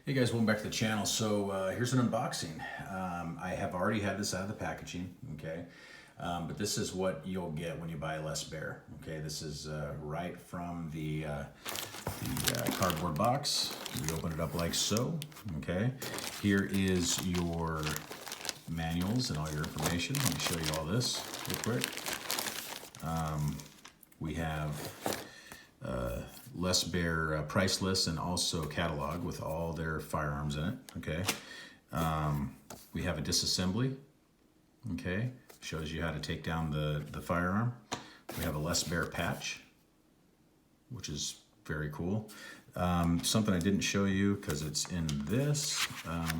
Hey guys, welcome back to the channel. So here's an unboxing. I have already had this out of the packaging, okay? But this is what you'll get when you buy less Baer, okay? This is right from the cardboard box. We open it up like so, okay? Here is your manuals and all your information. Let me show you all this real quick. We have less Baer price list and also catalog with all their firearms in it, okay? We have a disassembly, okay? Shows you how to take down the firearm. We have a less Baer patch, which is very cool. Something I didn't show you because it's in this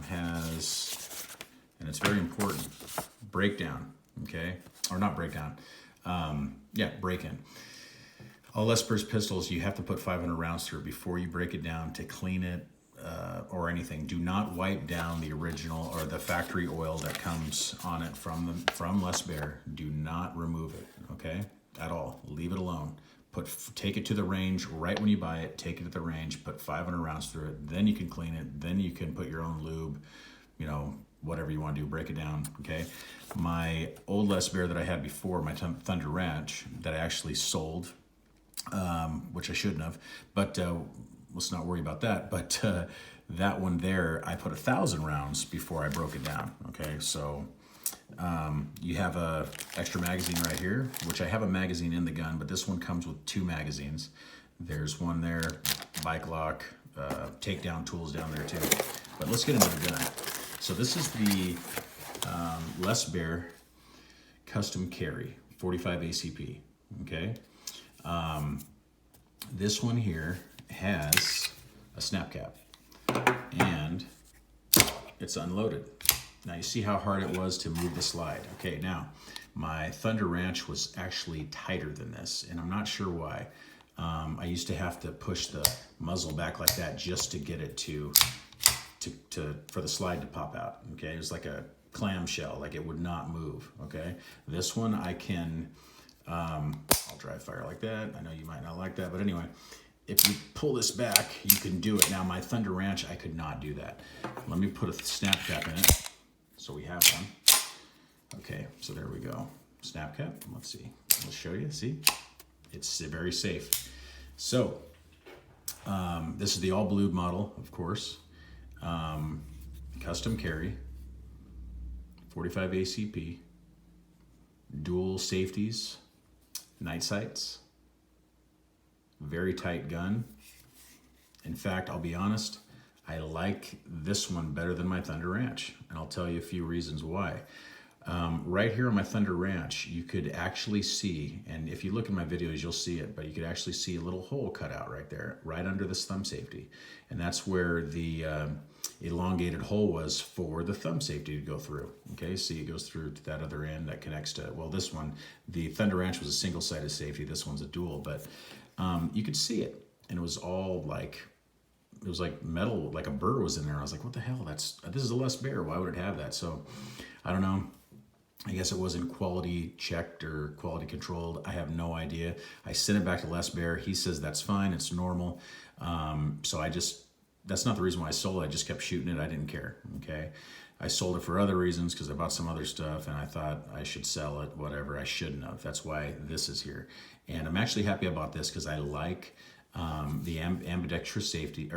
has, and it's very important, breakdown, okay? Or not breakdown, break-in. All less Baer's pistols, you have to put 500 rounds through it before you break it down to clean it or anything. Do not wipe down the original or the factory oil that comes on it from less Baer. Do not remove it, okay? At all. Leave it alone. Take it to the range right when you buy it. Take it to the range. Put 500 rounds through it. Then you can clean it. Then you can put your own lube. You know, whatever you want to do. Break it down. Okay. My old less Baer that I had before, my Thunder Ranch, that I actually sold. Which I shouldn't have, but let's not worry about that. But that one there, I put 1,000 rounds before I broke it down. Okay, so you have a extra magazine right here, which I have a magazine in the gun, but this one comes with 2 magazines. There's one there, bike lock, takedown tools down there too. But let's get into the gun. So this is the less Baer custom carry 45 ACP. Okay. This one here has a snap cap and it's unloaded. Now you see how hard it was to move the slide. Okay, now my Thunder Ranch was actually tighter than this and I'm not sure why. I used to have to push the muzzle back like that just to get it for the slide to pop out. Okay, it was like a clamshell, like it would not move. Okay, this one I can I'll dry fire like that. I know you might not like that, but anyway, if you pull this back, you can do it. Now my Thunder Ranch, I could not do that. Let me put a snap cap in it. So we have one. Okay, so there we go. Snap cap, let's see. I'll show you, see? It's very safe. So, this is the all blue model, of course. Custom carry, 45 ACP, dual safeties, night sights, very tight gun. In fact, I'll be honest, I like this one better than my Thunder Ranch, and I'll tell you a few reasons why. Right here on my Thunder Ranch, you could actually see, and if you look in my videos, you'll see it, but you could actually see a little hole cut out right there, right under this thumb safety. And that's where the elongated hole was for the thumb safety to go through. Okay, see it goes through to that other end that connects to, well, this one, the Thunder Ranch was a single-sided safety, this one's a dual, but you could see it, and it was all like, it was like metal, like a burr was in there. I was like, what the hell, this is a less Baer, why would it have that? So, I don't know. I guess it wasn't quality checked or quality controlled. I have no idea. I sent it back to less Baer. He says that's fine, it's normal. So that's not the reason why I sold it. I just kept shooting it. I didn't care, okay? I sold it for other reasons because I bought some other stuff and I thought I should sell it, whatever. I shouldn't have. That's why this is here. And I'm actually happy I bought this because I like the ambidextrous safety.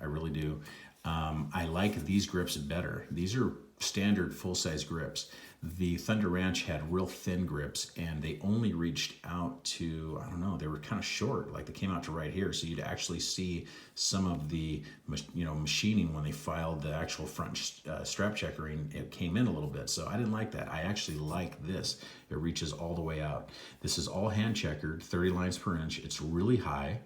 I really do. I like these grips better. These are standard full-size grips. The Thunder Ranch had real thin grips and they only reached out to, I don't know, they were kind of short, like they came out to right here. So you'd actually see some of the, machining when they filed the actual front strap checkering, it came in a little bit. So I didn't like that. I actually like this. It reaches all the way out. This is all hand checkered, 30 lines per inch. It's really high.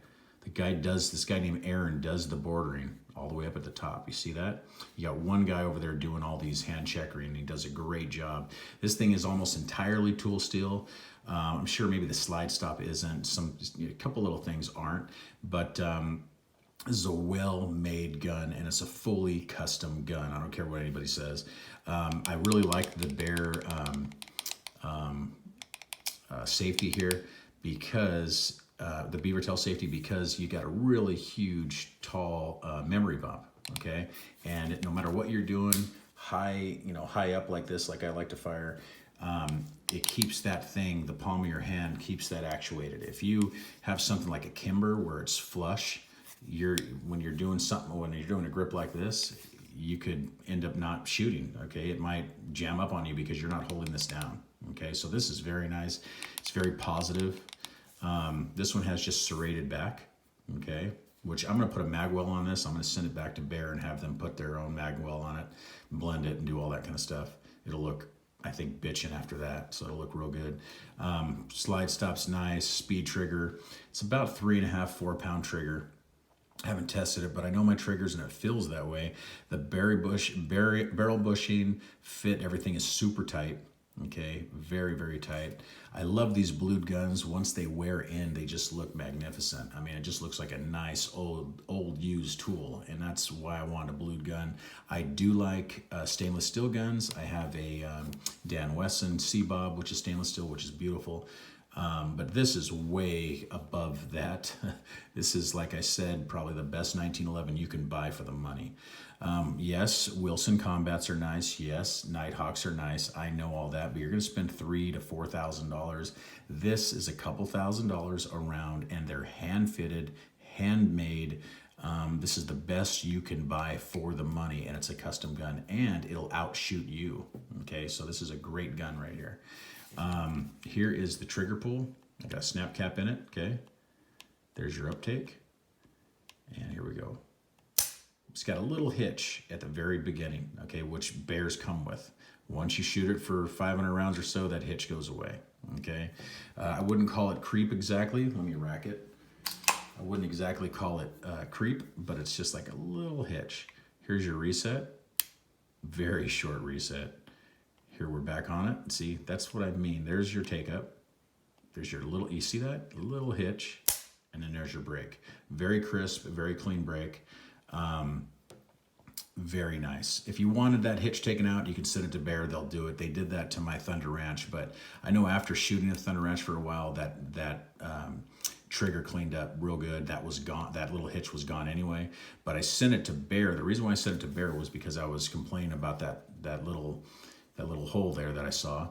This guy named Aaron does the bordering all the way up at the top. You see that? You got one guy over there doing all these hand checkering and he does a great job. This thing is almost entirely tool steel. I'm sure maybe the slide stop isn't, a couple little things aren't, but this is a well-made gun and it's a fully custom gun. I don't care what anybody says. I really like the Baer safety here because the Beaver tail safety, because you got a really huge, tall memory bump. okay? And no matter what you're doing, high up like this, like I like to fire, it keeps that thing, the palm of your hand keeps that actuated. If you have something like a kimber where it's flush, when you're doing a grip like this, you could end up not shooting, okay? It might jam up on you because you're not holding this down, okay? So this is very nice. It's very positive. This one has just serrated back, okay? Which I'm gonna put a magwell on this. I'm gonna send it back to Baer and have them put their own magwell on it, blend it and do all that kind of stuff. It'll look, I think, bitchin' after that, so it'll look real good. Slide stop's nice, speed trigger. It's about 3.5, 4 pound trigger. I haven't tested it, but I know my triggers and it feels that way. The barrel bushing, fit, everything is super tight. Okay, very, very tight. I love these blued guns. Once they wear in, they just look magnificent. I mean, it just looks like a nice old used tool, and that's why I want a blued gun. I do like stainless steel guns. I have a Dan Wesson C-Bob, which is stainless steel, which is beautiful. But this is way above that. This is, like I said, probably the best 1911 you can buy for the money. Yes, Wilson Combats are nice. Yes, Nighthawks are nice. I know all that, but you're going to spend $3,000 to $4,000. This is a couple $1,000s around, and they're hand-fitted, handmade. This is the best you can buy for the money, and it's a custom gun, and it'll outshoot you. Okay, so this is a great gun right here. Here is the trigger pull. I got a snap cap in it, okay? There's your uptake. And here we go. It's got a little hitch at the very beginning, okay, which Baers come with. Once you shoot it for 500 rounds or so, that hitch goes away, okay? I wouldn't call it creep exactly. Let me rack it. I wouldn't exactly call it creep, but it's just like a little hitch. Here's your reset. Very short reset. Here we're back on it. See, that's what I mean. There's your take up. There's your little, you see that? Little hitch, and then there's your brake. Very crisp, very clean brake. Very nice. If you wanted that hitch taken out, you can send it to Baer. They'll do it. They did that to my Thunder Ranch, but I know after shooting a Thunder Ranch for a while, that trigger cleaned up real good. That was gone. That little hitch was gone anyway. But I sent it to Baer. The reason why I sent it to Baer was because I was complaining about that little hole there that I saw,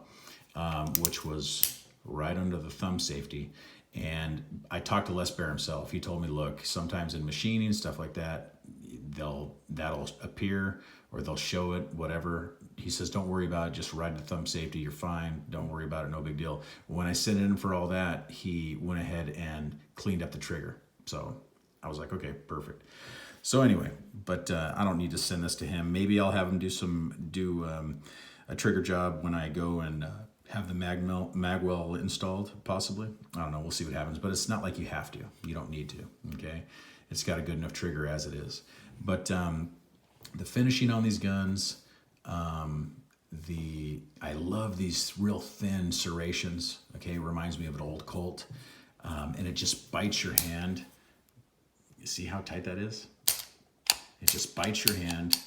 which was right under the thumb safety. And I talked to Les Baer himself. He told me, look, sometimes in machining, stuff like that, that'll appear or they'll show it, whatever. He says, don't worry about it. Just ride the thumb safety. You're fine. Don't worry about it. No big deal. When I sent it in for all that, he went ahead and cleaned up the trigger. So I was like, okay, perfect. So anyway, but I don't need to send this to him. Maybe I'll have him do a trigger job when I go and have the magwell installed, possibly. I don't know. We'll see what happens. But it's not like you have to. You don't need to. Okay, it's got a good enough trigger as it is. But the finishing on these guns, I love these real thin serrations. Okay, it reminds me of an old Colt, and it just bites your hand. You see how tight that is? It just bites your hand.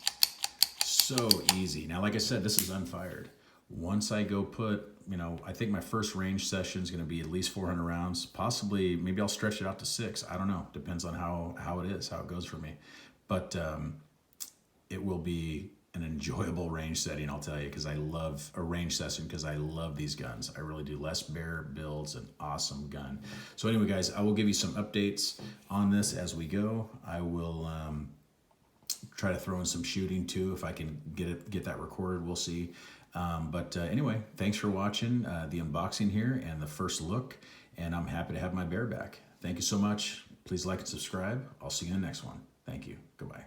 So easy. Now, like I said, this is unfired. Once I go put, I think my first range session is going to be at least 400 rounds. Possibly, maybe I'll stretch it out to 6. I don't know. Depends on how it is, how it goes for me. But it will be an enjoyable range setting, I'll tell you, because I love a range session because I love these guns. I really do. Les Baer builds an awesome gun. So anyway, guys, I will give you some updates on this as we go. I will try to throw in some shooting too if I can get that recorded. We'll see. But anyway, thanks for watching the unboxing here and the first look, and I'm happy to have my Baer back. Thank you so much. Please like and subscribe. I'll see you in the next one. Thank you. Goodbye.